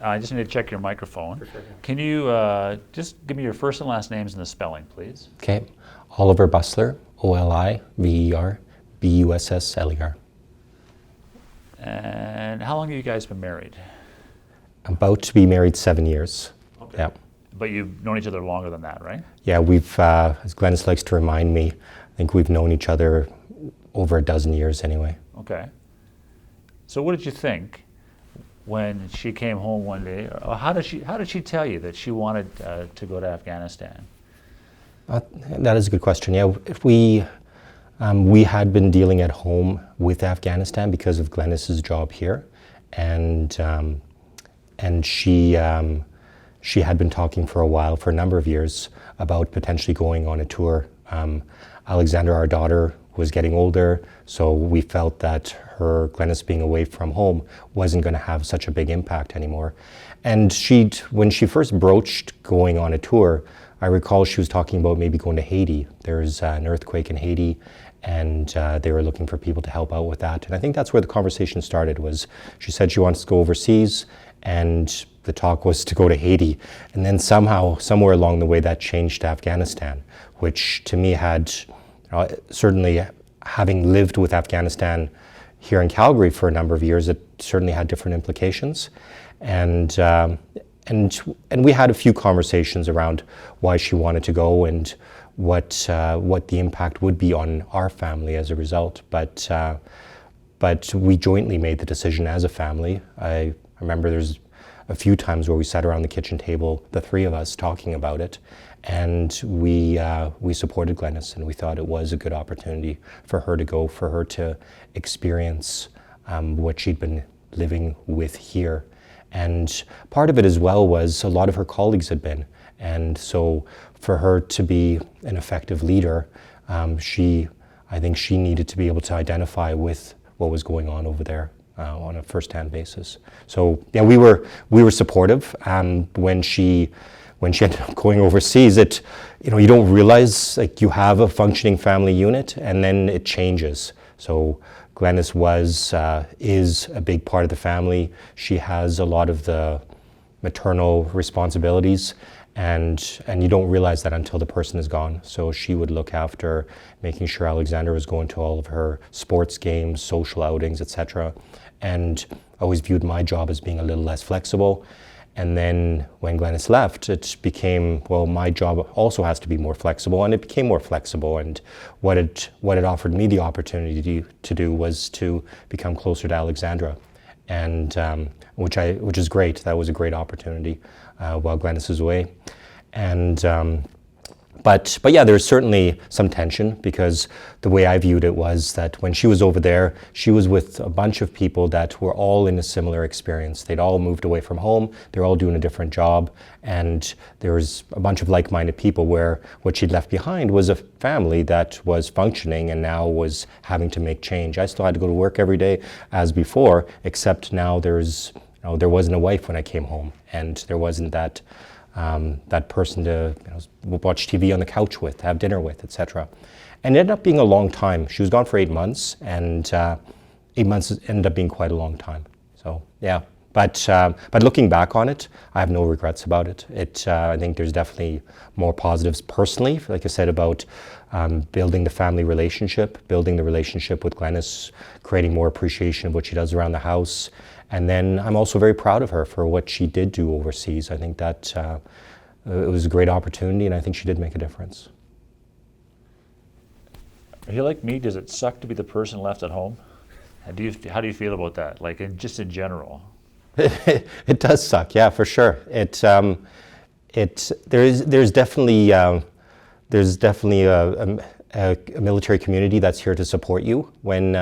I just need to check your microphone. For sure, yeah. Can you just give me your first and last names and the spelling, please? Okay. Oliver Bussler, Oliver Bussler. And how long have you guys been married? About to be married 7 years. Okay. Yeah. But you've known each other longer than that, right? Yeah, we've, as Glenys likes to remind me, I think we've known each other over a dozen years anyway. Okay. So what did you think when she came home one day? Or how did she tell you that she wanted to go to Afghanistan? That is a good question. Yeah, if we had been dealing at home with Afghanistan because of Glenys's job here, and she had been talking for a while, for a number of years, about potentially going on a tour. Alexandra, our daughter, was getting older, so we felt that Glenys being away from home wasn't going to have such a big impact anymore. And when she first broached going on a tour, I recall she was talking about maybe going to Haiti. There's an earthquake in Haiti, and they were looking for people to help out with that. And I think that's where the conversation started. Was she said she wants to go overseas, and the talk was to go to Haiti. And then somehow, somewhere along the way, that changed to Afghanistan, which to me had, certainly having lived with Afghanistan here in Calgary for a number of years, it certainly had different implications. And we had a few conversations around why she wanted to go and what the impact would be on our family as a result. But we jointly made the decision as a family. I remember there's a few times where we sat around the kitchen table, the three of us, talking about it, and we supported Glenys, and we thought it was a good opportunity for her to go, for her to experience what she'd been living with here. And part of it as well was a lot of her colleagues had been, and so for her to be an effective leader, I think she needed to be able to identify with what was going on over there on a first-hand basis. So yeah, we were supportive. When she ended up going overseas, you don't realize like you have a functioning family unit, and then it changes. So Glenys is a big part of the family. She has a lot of the maternal responsibilities, and you don't realize that until the person is gone. So she would look after making sure Alexandra was going to all of her sports games, social outings, etc. And I always viewed my job as being a little less flexible. And then when Glenys left, it became, well, my job also has to be more flexible, and it became more flexible. And what it offered me the opportunity to do was to become closer to Alexandra, and which is great. That was a great opportunity while Glenys is away. And but yeah, there's certainly some tension, because the way I viewed it was that when she was over there, she was with a bunch of people that were all in a similar experience. They'd all moved away from home, they're all doing a different job, and there was a bunch of like-minded people where what she'd left behind was a family that was functioning and now was having to make change. I still had to go to work every day as before, except now there wasn't a wife when I came home, and there wasn't that person to watch TV on the couch with, have dinner with, etc. And it ended up being a long time. She was gone for 8 months, and 8 months ended up being quite a long time. So yeah, but looking back on it, I have no regrets about it. I think there's definitely more positives personally, like I said, about building the family relationship, building the relationship with Glenys, creating more appreciation of what she does around the house. And then I'm also very proud of her for what she did do overseas. I think that it was a great opportunity, and I think she did make a difference. Are you like me? Does it suck to be the person left at home? How do you feel about that? Like just in general? It does suck, yeah, for sure. There's definitely a military community that's here to support you when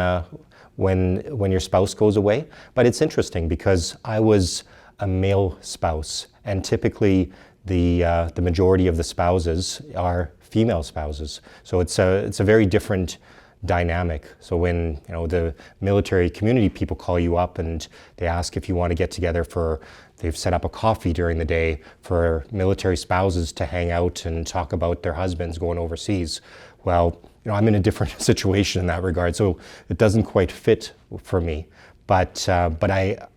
your spouse goes away. But it's interesting because I was a male spouse, and typically the majority of the spouses are female spouses. So it's a very different dynamic. So when the military community people call you up and they ask if you want to get together they've set up a coffee during the day for military spouses to hang out and talk about their husbands going overseas. Well, I'm in a different situation in that regard, so it doesn't quite fit for me. But I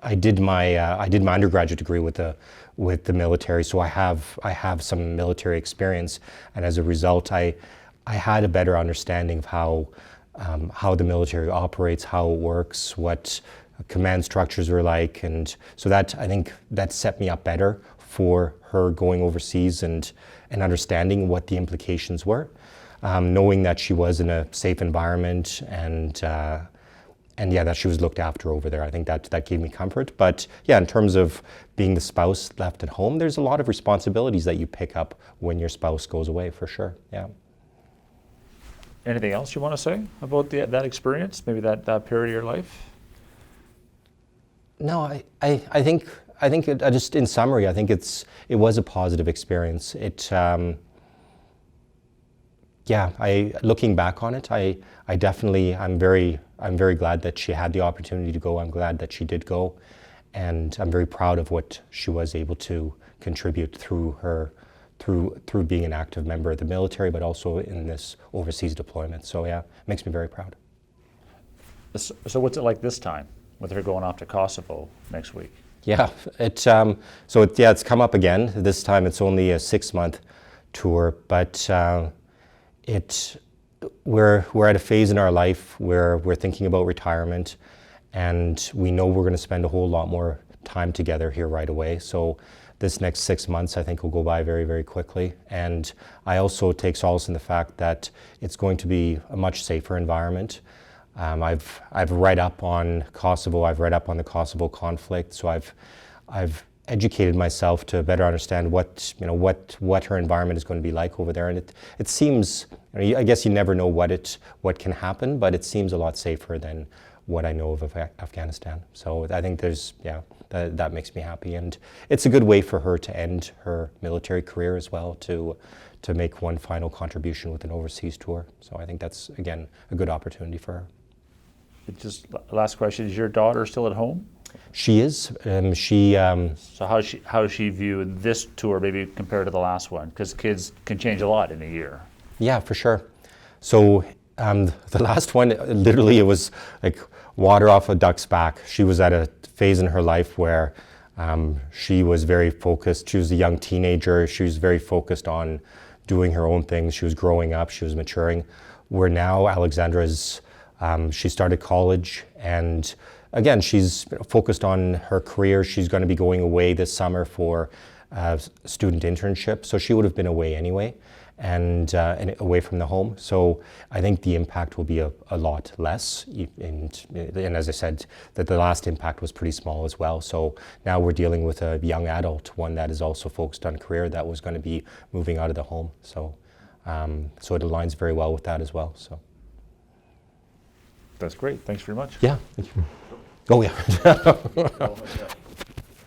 I did my undergraduate degree with the military, so I have some military experience, and as a result, I had a better understanding of how the military operates, how it works, what command structures were like, and so that I think that set me up better for her going overseas and understanding what the implications were, knowing that she was in a safe environment and yeah, that she was looked after over there. I think that gave me comfort. But yeah, in terms of being the spouse left at home, there's a lot of responsibilities that you pick up when your spouse goes away, for sure. Yeah. Anything else you want to say about that experience, maybe that period of your life? No, I think just in summary, I think it was a positive experience. Looking back on it, I'm very glad that she had the opportunity to go. I'm glad that she did go, and I'm very proud of what she was able to contribute through being an active member of the military, but also in this overseas deployment. So yeah, it makes me very proud. So what's it like this time with her going off to Kosovo next week? Yeah, it's come up again. This time it's only a 6-month tour, but we're at a phase in our life where we're thinking about retirement, and we know we're going to spend a whole lot more time together here right away. So this next 6 months, I think, will go by very, very quickly. And I also take solace in the fact that it's going to be a much safer environment. I've read up on Kosovo. I've read up on the Kosovo conflict. So I've educated myself to better understand what her environment is going to be like over there. And it seems, I guess you never know what can happen, but it seems a lot safer than what I know of Afghanistan. So I think that makes me happy, and it's a good way for her to end her military career as well, to make one final contribution with an overseas tour. So I think that's, again, a good opportunity for her. Just last question: is your daughter still at home? She is. So how does she view this tour, maybe compared to the last one? Because kids can change a lot in a year. Yeah, for sure. So the last one, literally, it was like water off a duck's back. She was at a phase in her life where she was very focused. She was a young teenager. She was very focused on doing her own things. She was growing up. She was maturing. Where now Alexandra's, she started college, and again, she's focused on her career. She's going to be going away this summer for a student internship, so she would have been away anyway, and away from the home. So I think the impact will be a lot less. And as I said, that the last impact was pretty small as well. So now we're dealing with a young adult, one that is also focused on career, that was going to be moving out of the home. So so it aligns very well with that as well. So that's great. Thanks very much. Yeah. Oh yeah.